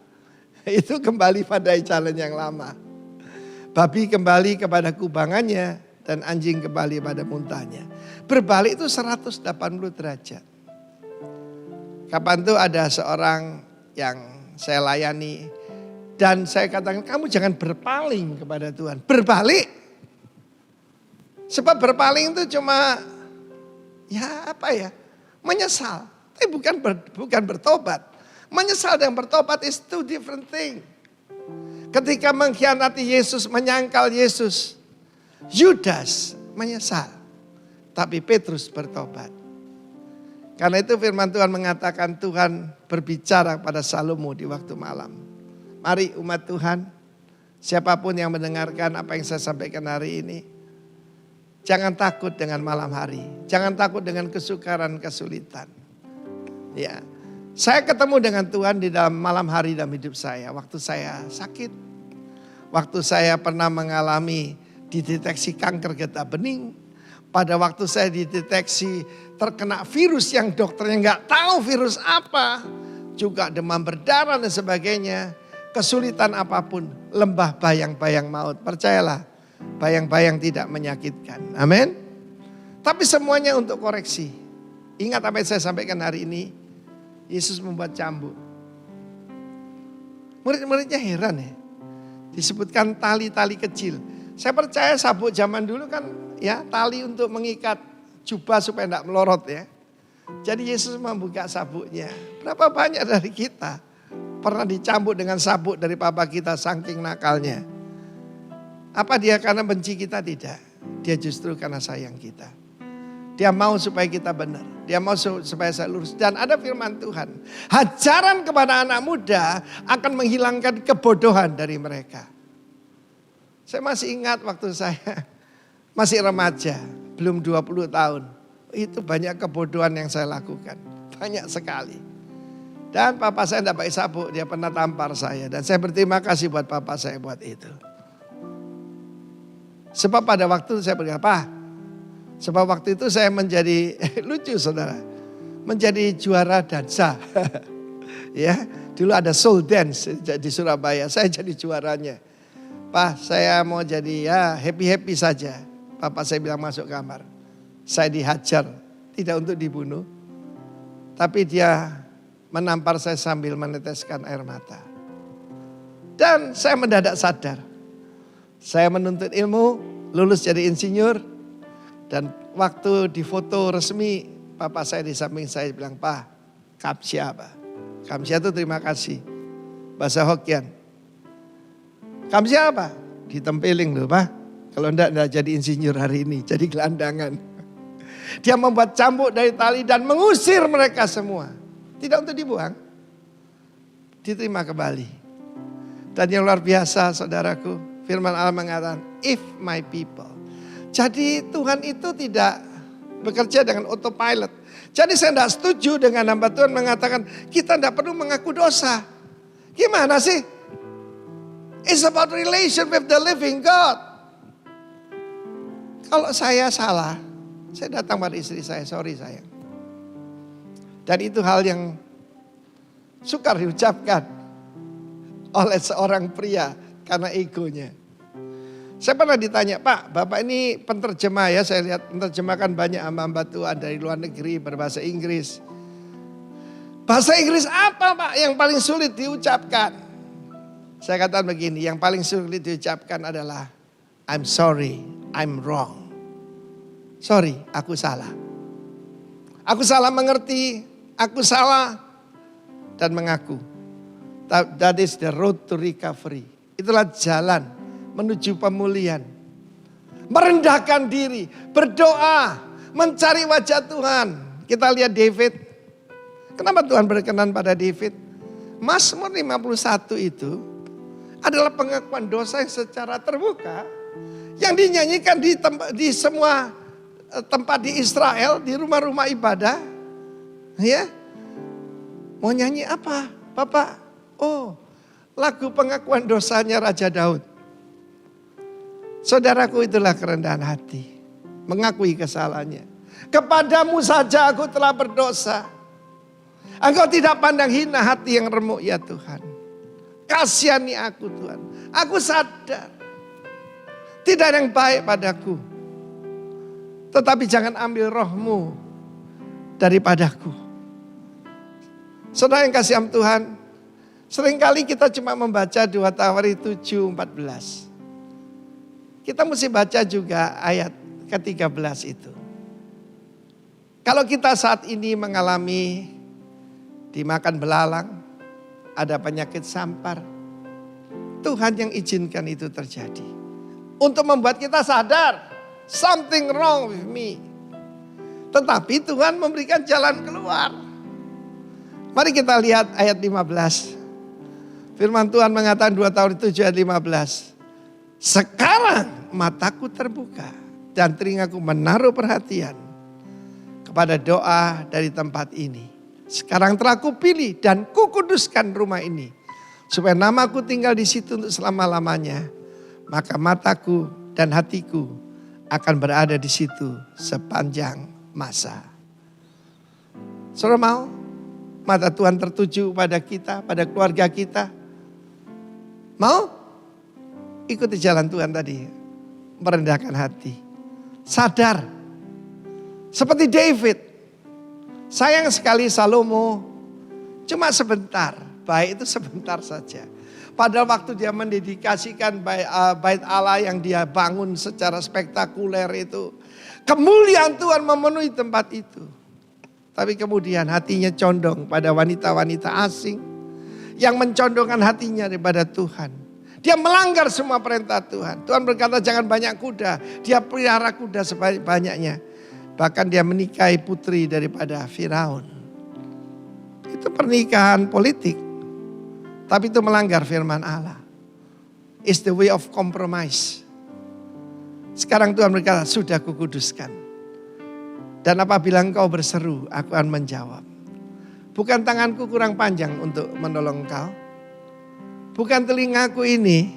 Itu kembali pada jalan yang lama. Babi kembali kepada kubangannya dan anjing kembali pada muntahnya. Berbalik itu 180 derajat. Kapan tuh ada seorang yang saya layani dan saya katakan kamu jangan berpaling kepada Tuhan. Berbalik. Sebab berpaling itu cuma menyesal. Tapi bukan bertobat. Menyesal dan bertobat is two different thing. Ketika mengkhianati Yesus, menyangkal Yesus, Yudas menyesal. Tapi Petrus bertobat. Karena itu firman Tuhan mengatakan Tuhan berbicara pada Salomo di waktu malam. Mari umat Tuhan, siapapun yang mendengarkan apa yang saya sampaikan hari ini, jangan takut dengan malam hari. Jangan takut dengan kesukaran, kesulitan. Ya. Saya ketemu dengan Tuhan di dalam malam hari dalam hidup saya. Waktu saya sakit. Waktu saya pernah mengalami dideteksi kanker getah bening. Pada waktu saya dideteksi terkena virus yang dokternya nggak tahu virus apa. Juga demam berdarah dan sebagainya. Kesulitan apapun. Lembah bayang-bayang maut. Percayalah. Bayang-bayang tidak menyakitkan. Amin. Tapi semuanya untuk koreksi. Ingat apa yang saya sampaikan hari ini. Yesus membuat cambuk. Murid-muridnya heran ya. Disebutkan tali-tali kecil. Saya percaya sabuk zaman dulu kan ya tali untuk mengikat jubah supaya tidak melorot ya. Jadi Yesus membuka sabuknya. Berapa banyak dari kita pernah dicambuk dengan sabuk dari papa kita saking nakalnya. Apa dia karena benci kita? Tidak. Dia justru karena sayang kita. Dia mau supaya kita benar. Dia mau supaya saya lurus. Dan ada firman Tuhan. Ajaran kepada anak muda akan menghilangkan kebodohan dari mereka. Saya masih ingat waktu saya masih remaja. Belum 20 tahun. Itu banyak kebodohan yang saya lakukan. Banyak sekali. Dan papa saya tidak pakai sabuk. Dia pernah tampar saya. Dan saya berterima kasih buat papa saya buat itu. Sebab pada waktu itu saya berkata, sebab waktu itu saya menjadi, lucu saudara, menjadi juara dansa. Ya, dulu ada soul dance di Surabaya, saya jadi juaranya. Pak, saya mau jadi ya happy-happy saja. Papa saya bilang masuk kamar. Saya dihajar, tidak untuk dibunuh. Tapi dia menampar saya sambil meneteskan air mata. Dan saya mendadak sadar. Saya menuntut ilmu, lulus jadi insinyur. Dan waktu di foto resmi, papa saya di samping saya bilang, Pak, kamsia Pak. Kamsia itu terima kasih. Bahasa Hokkien. Kamsia apa? Ditempeling loh Pak. Kalau enggak jadi insinyur hari ini, jadi gelandangan. Dia membuat cambuk dari tali dan mengusir mereka semua. Tidak untuk dibuang. Diterima kembali. Dan yang luar biasa saudaraku, firman Allah mengatakan, if my people. Jadi Tuhan itu tidak bekerja dengan autopilot. Jadi saya tidak setuju dengan hamba Tuhan mengatakan kita tidak perlu mengaku dosa. Gimana sih? It's about relation with the living God. Kalau saya salah, saya datang pada istri saya, sorry sayang. Dan itu hal yang sukar diucapkan oleh seorang pria karena egonya. Saya pernah ditanya, Pak, Bapak ini penterjemah ya, saya lihat menerjemahkan banyak hamba-hamba Tuhan dari luar negeri berbahasa Inggris. Bahasa Inggris apa Pak yang paling sulit diucapkan? Saya katakan begini, yang paling sulit diucapkan adalah I'm sorry, I'm wrong. Sorry, aku salah. Aku salah mengerti, aku salah dan mengaku. That is the road to recovery. Itulah jalan menuju pemulihan. Merendahkan diri, berdoa, mencari wajah Tuhan. Kita lihat David. Kenapa Tuhan berkenan pada David? Mazmur 51 itu adalah pengakuan dosa yang secara terbuka. Yang dinyanyikan di semua tempat di Israel, di rumah-rumah ibadah. Ya, mau nyanyi apa Bapak? Oh, lagu pengakuan dosanya Raja Daud. Saudaraku, itulah kerendahan hati. Mengakui kesalahannya. Kepadamu saja aku telah berdosa. Engkau tidak pandang hina hati yang remuk ya Tuhan. Kasihani aku Tuhan. Aku sadar. Tidak ada yang baik padaku. Tetapi jangan ambil rohmu daripadaku. Saudara yang kasih Tuhan. Seringkali kita cuma membaca 2 Tawari 7:14. Kita mesti baca juga ayat ke-13 itu. Kalau kita saat ini mengalami dimakan belalang, ada penyakit sampar, Tuhan yang izinkan itu terjadi. Untuk membuat kita sadar, something wrong with me. Tetapi Tuhan memberikan jalan keluar. Mari kita lihat ayat 15. Firman Tuhan mengatakan 2 Tawari 7 ayat 15. Sekarang mataku terbuka dan telingaku menaruh perhatian kepada doa dari tempat ini. Sekarang telah kupilih dan kukuduskan rumah ini supaya namaku tinggal di situ untuk selama-lamanya. Maka mataku dan hatiku akan berada di situ sepanjang masa. Saudara mau mata Tuhan tertuju pada kita, pada keluarga kita? Mau? Ikuti jalan Tuhan tadi. Merendahkan hati. Sadar. Seperti David. Sayang sekali Salomo. Cuma sebentar. Baik itu sebentar saja. Padahal waktu dia mendedikasikan bait Allah yang dia bangun secara spektakuler itu, kemuliaan Tuhan memenuhi tempat itu. Tapi kemudian hatinya condong pada wanita-wanita asing yang mencondongkan hatinya daripada Tuhan. Dia melanggar semua perintah Tuhan. Tuhan berkata jangan banyak kuda. Dia pelihara kuda sebanyak-banyaknya. Bahkan dia menikahi putri daripada Firaun. Itu pernikahan politik. Tapi itu melanggar firman Allah. It's the way of compromise. Sekarang Tuhan berkata sudah kukuduskan. Dan apabila engkau berseru aku akan menjawab. Bukan tanganku kurang panjang untuk menolong engkau. Bukan telingaku ini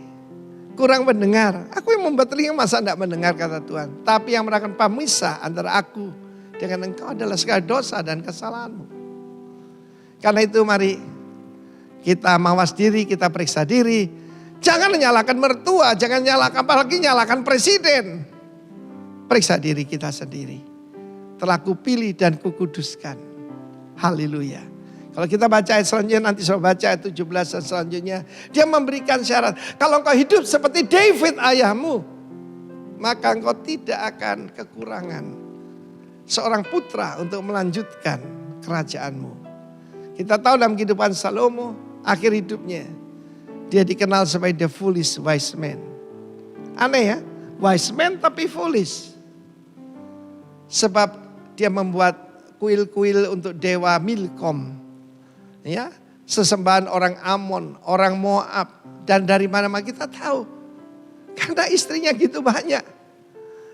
kurang mendengar. Aku yang membuat telinga masa tidak mendengar kata Tuhan. Tapi yang melakukan pemisah antara aku dengan engkau adalah segala dosa dan kesalahanmu. Karena itu mari kita mawas diri, kita periksa diri. Jangan menyalahkan mertua, jangan nyalakan, apalagi nyalakan presiden. Periksa diri kita sendiri. Telah kupilih dan kukuduskan. Haleluya. Kalau kita baca ayat selanjutnya, nanti saya baca ayat 17 dan selanjutnya. Dia memberikan syarat. Kalau engkau hidup seperti David ayahmu, maka engkau tidak akan kekurangan seorang putra untuk melanjutkan kerajaanmu. Kita tahu dalam kehidupan Salomo, akhir hidupnya, dia dikenal sebagai the foolish wise man. Aneh ya, wise man tapi foolish. Sebab dia membuat kuil-kuil untuk dewa Milkom. Ya, sesembahan orang Amon, orang Moab, dan dari mana-mana kita tahu. Karena istrinya gitu banyak.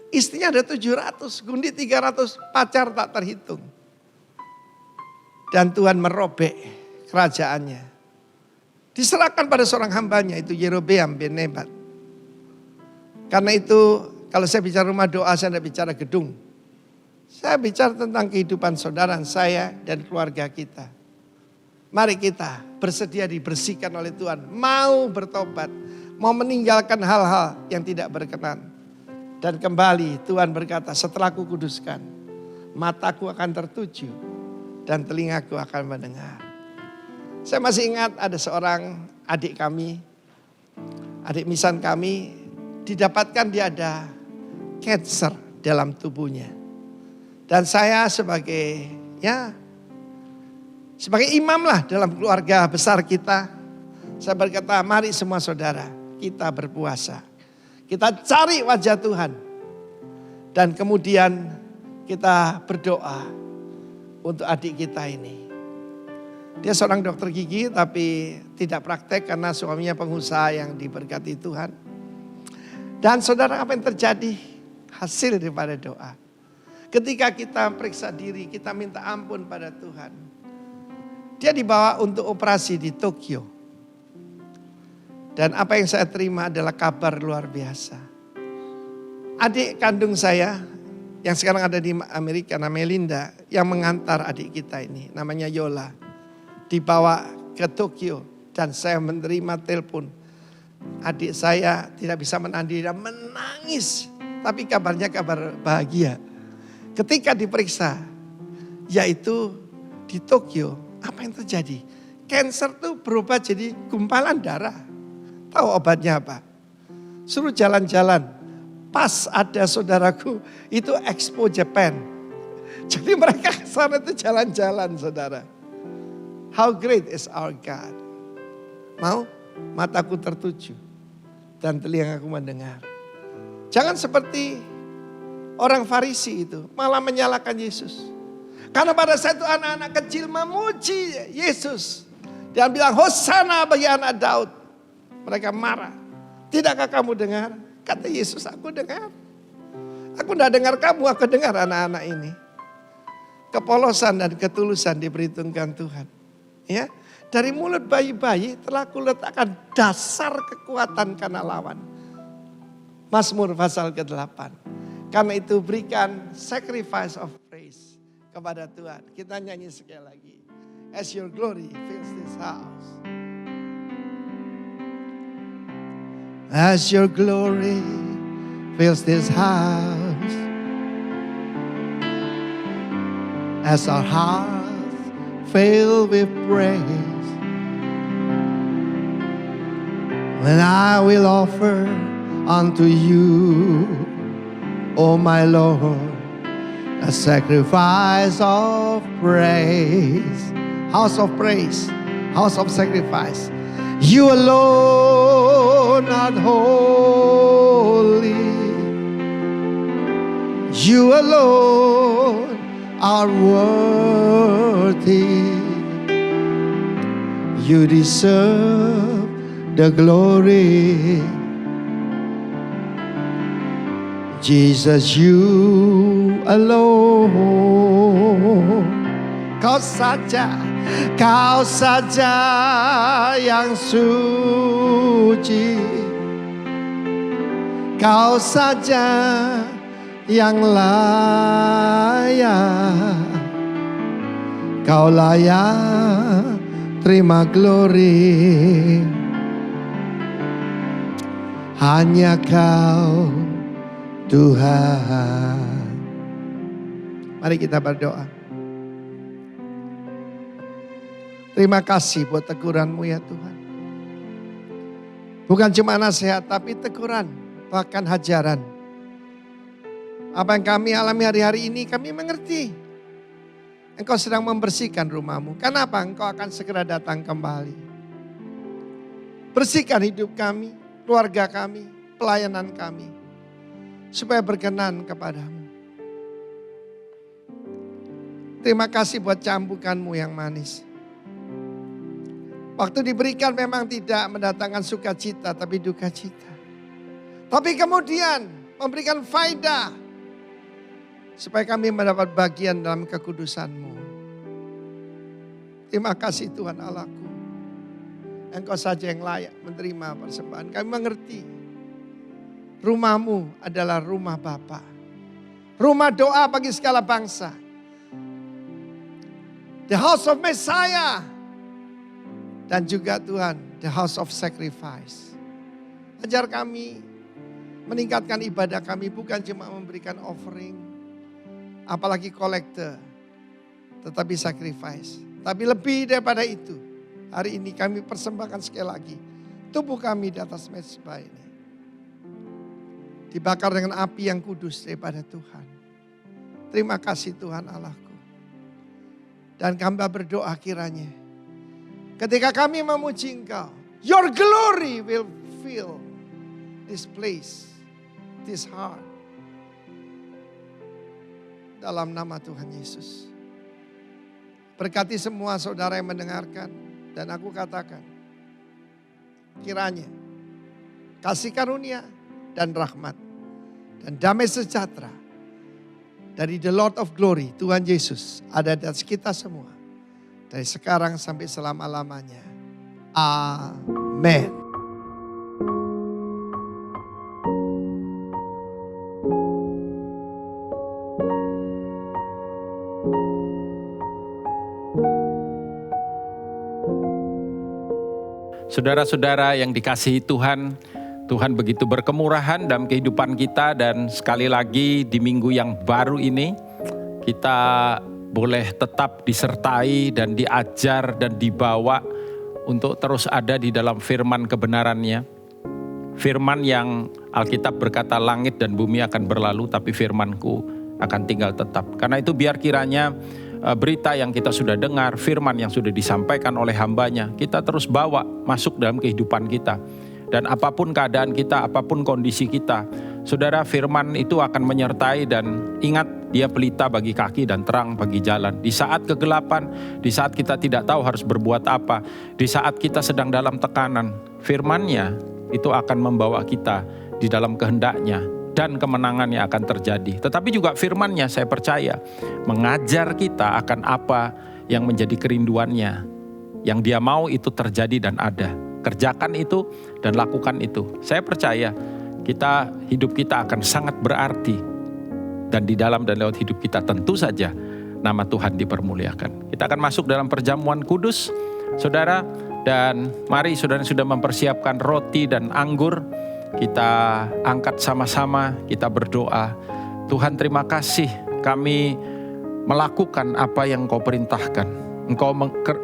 Istrinya ada 700, gundi 300, pacar tak terhitung. Dan Tuhan merobek kerajaannya. Diserahkan pada seorang hambanya, itu Yerobeam bin Nebat. Karena itu kalau saya bicara rumah doa, saya tidak bicara gedung. Saya bicara tentang kehidupan saudara saya dan keluarga kita. Mari kita bersedia dibersihkan oleh Tuhan. Mau bertobat. Mau meninggalkan hal-hal yang tidak berkenan. Dan kembali Tuhan berkata setelah ku kuduskan. Mataku akan tertuju. Dan telingaku akan mendengar. Saya masih ingat ada seorang adik kami. Adik misan kami. Didapatkan dia ada cancer dalam tubuhnya. Dan saya sebagai imam lah dalam keluarga besar kita. Saya berkata mari semua saudara kita berpuasa. Kita cari wajah Tuhan. Dan kemudian kita berdoa untuk adik kita ini. Dia seorang dokter gigi tapi tidak praktek karena suaminya pengusaha yang diberkati Tuhan. Dan saudara apa yang terjadi? Hasil daripada doa. Ketika kita periksa diri, kita minta ampun pada Tuhan. Dia dibawa untuk operasi di Tokyo. Dan apa yang saya terima adalah kabar luar biasa. Adik kandung saya yang sekarang ada di Amerika, namanya Linda, yang mengantar adik kita ini, namanya Yola. Dibawa ke Tokyo dan saya menerima telepon. Adik saya tidak bisa menahan diri dan menangis. Tapi kabarnya kabar bahagia. Ketika diperiksa, yaitu di Tokyo, apa yang terjadi? Cancer itu berubah jadi gumpalan darah. Tahu obatnya apa? Suruh jalan-jalan. Pas ada saudaraku, itu Expo Japan. Jadi mereka ke sana itu jalan-jalan saudara. How great is our God. Mau? Mataku tertuju. Dan telingaku mendengar. Jangan seperti orang Farisi itu. Malah menyalahkan Yesus. Karena pada saat itu anak-anak kecil memuji Yesus. Dan bilang Hosana bagi anak Daud. Mereka marah. Tidakkah kamu dengar? Kata Yesus aku dengar. Aku tidak dengar kamu, aku dengar anak-anak ini. Kepolosan dan ketulusan diperhitungkan Tuhan. Ya, dari mulut bayi-bayi telah kuletakkan dasar kekuatan karena lawan. Mazmur pasal ke-8. Karena itu berikan sacrifice of praise kepada Tuhan. Kita nyanyi sekali lagi. As your glory fills this house. As your glory fills this house. As our hearts fill with praise. when I will offer unto you, O my Lord, a sacrifice of praise. House of praise, house of sacrifice. You alone are holy. You alone are worthy. You deserve the glory. Jesus, you alone. Kau saja yang suci. Kau saja yang layak. Kau layak terima glory. Hanya Kau Tuhan. Mari kita berdoa. Terima kasih buat teguran-Mu ya Tuhan. Bukan cuma nasihat tapi teguran, bahkan hajaran. Apa yang kami alami hari-hari ini kami mengerti. Engkau sedang membersihkan rumah-Mu. Kenapa? Engkau akan segera datang kembali. Bersihkan hidup kami, keluarga kami, pelayanan kami. Supaya berkenan kepadamu. Terima kasih buat cambukan-Mu yang manis. Waktu diberikan memang tidak mendatangkan sukacita tapi duka cita. Tapi kemudian memberikan faedah. Supaya kami mendapat bagian dalam kekudusan-Mu. Terima kasih Tuhan Allahku. Engkau saja yang layak menerima persembahan. Kami mengerti. Rumah-Mu adalah rumah Bapa. Rumah doa bagi segala bangsa. The house of Messiah. Dan juga Tuhan, the house of sacrifice. Ajar kami meningkatkan ibadah kami bukan cuma memberikan offering. Apalagi kolekte. Tetapi sacrifice. Tapi lebih daripada itu. Hari ini kami persembahkan sekali lagi. Tubuh kami di atas mezbah ini. Dibakar dengan api yang kudus daripada Tuhan. Terima kasih Tuhan Allahku. Dan kami berdoa kiranya. Ketika kami memuji Engkau. Your glory will fill this place. This heart. Dalam nama Tuhan Yesus. Berkati semua saudara yang mendengarkan. Dan aku katakan. Kiranya. Kasih karunia dan rahmat. Dan damai sejahtera. Dari the Lord of Glory. Tuhan Yesus. Ada di atas kita semua. Dari sekarang sampai selama-lamanya. Amin. Saudara-saudara yang dikasihi Tuhan, Tuhan begitu berkemurahan dalam kehidupan kita dan sekali lagi di minggu yang baru ini kita boleh tetap disertai dan diajar dan dibawa untuk terus ada di dalam firman kebenarannya. Firman yang Alkitab berkata langit dan bumi akan berlalu tapi firmanku akan tinggal tetap. Karena itu biar kiranya berita yang kita sudah dengar, firman yang sudah disampaikan oleh hambanya, kita terus bawa masuk dalam kehidupan kita. Dan apapun keadaan kita, apapun kondisi kita, saudara firman itu akan menyertai dan ingat dia pelita bagi kaki dan terang bagi jalan. Di saat kegelapan, di saat kita tidak tahu harus berbuat apa, di saat kita sedang dalam tekanan, firman-Nya itu akan membawa kita di dalam kehendak-Nya dan kemenangannya akan terjadi. Tetapi juga firman-Nya saya percaya mengajar kita akan apa yang menjadi kerinduannya. Yang dia mau itu terjadi dan ada. Kerjakan itu dan lakukan itu. Saya percaya hidup kita akan sangat berarti. Dan di dalam dan lewat hidup kita tentu saja nama Tuhan dipermuliakan. Kita akan masuk dalam perjamuan kudus, saudara. Dan mari saudara sudah mempersiapkan roti dan anggur. Kita angkat sama-sama, kita berdoa. Tuhan terima kasih kami melakukan apa yang Kau perintahkan. Engkau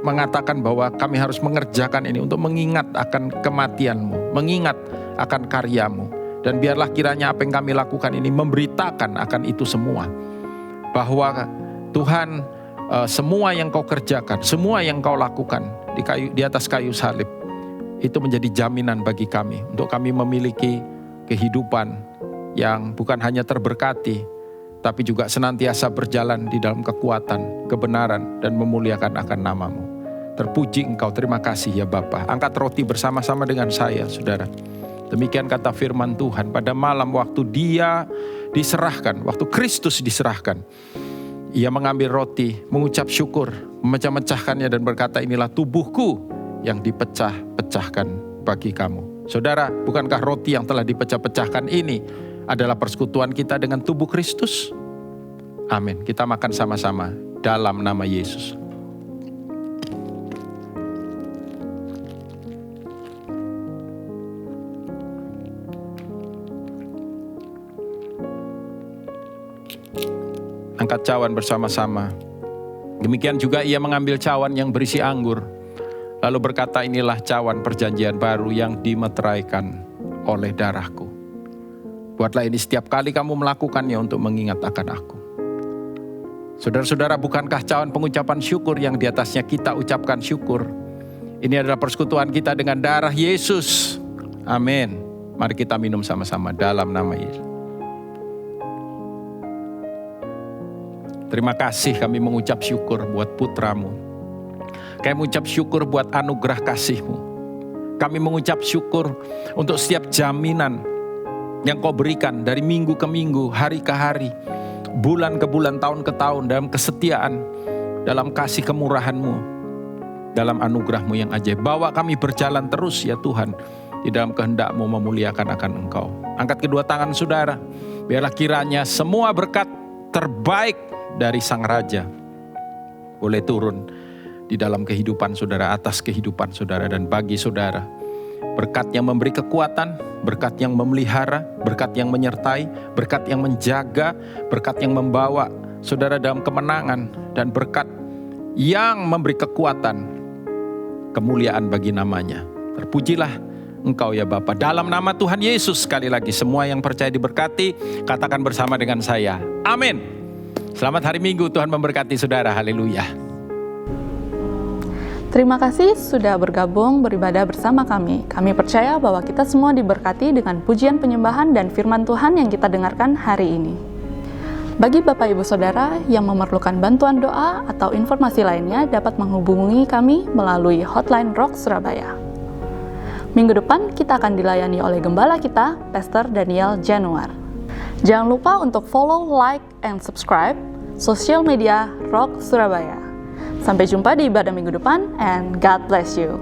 mengatakan bahwa kami harus mengerjakan ini untuk mengingat akan kematian-Mu, mengingat akan karya-Mu. Dan biarlah kiranya apa yang kami lakukan ini memberitakan akan itu semua. Bahwa Tuhan, semua yang Kau kerjakan, semua yang Kau lakukan di atas kayu salib, itu menjadi jaminan bagi kami untuk kami memiliki kehidupan yang bukan hanya terberkati, tapi juga senantiasa berjalan di dalam kekuatan, kebenaran, dan memuliakan akan nama-Mu. Terpuji Engkau, terima kasih ya Bapa. Angkat roti bersama-sama dengan saya, saudara. Demikian kata firman Tuhan pada malam waktu Dia diserahkan, waktu Kristus diserahkan. Ia mengambil roti, mengucap syukur, memecah-mecahkannya dan berkata, inilah tubuhku yang dipecah-pecahkan bagi kamu. Saudara, bukankah roti yang telah dipecah-pecahkan ini adalah persekutuan kita dengan tubuh Kristus? Amin. Kita makan sama-sama dalam nama Yesus. Angkat cawan bersama-sama. Demikian juga ia mengambil cawan yang berisi anggur, lalu berkata, inilah cawan perjanjian baru yang dimeteraikan oleh darahku. Buatlah ini setiap kali kamu melakukannya untuk mengingat akan aku. Saudara-saudara, bukankah cawan pengucapan syukur yang di atasnya kita ucapkan syukur? Ini adalah persekutuan kita dengan darah Yesus. Amin. Mari kita minum sama-sama dalam nama Yesus. Terima kasih, kami mengucap syukur buat putra-Mu. Kami mengucap syukur buat anugerah kasih-Mu. Kami mengucap syukur untuk setiap jaminan yang Kau berikan dari minggu ke minggu, hari ke hari, bulan ke bulan, tahun ke tahun, dalam kesetiaan, dalam kasih kemurahan-Mu, dalam anugerah-Mu yang ajaib. Bawa kami berjalan terus ya Tuhan, di dalam kehendak-Mu memuliakan akan Engkau. Angkat kedua tangan saudara, biarlah kiranya semua berkat terbaik dari Sang Raja boleh turun di dalam kehidupan saudara, atas kehidupan saudara dan bagi saudara. Berkat yang memberi kekuatan, berkat yang memelihara, berkat yang menyertai, berkat yang menjaga, berkat yang membawa saudara dalam kemenangan, dan berkat yang memberi kekuatan, kemuliaan bagi namanya. Terpujilah Engkau ya Bapa. Dalam nama Tuhan Yesus, sekali lagi semua yang percaya diberkati, katakan bersama dengan saya, amin. Selamat hari Minggu, Tuhan memberkati saudara, haleluya. Terima kasih sudah bergabung beribadah bersama kami. Kami percaya bahwa kita semua diberkati dengan pujian penyembahan dan firman Tuhan yang kita dengarkan hari ini. Bagi Bapak Ibu Saudara yang memerlukan bantuan doa atau informasi lainnya dapat menghubungi kami melalui hotline Rock Surabaya. Minggu depan kita akan dilayani oleh gembala kita, Pastor Daniel Januar. Jangan lupa untuk follow, like, and subscribe sosial media Rock Surabaya. Sampai jumpa di ibadah minggu depan, and God bless you.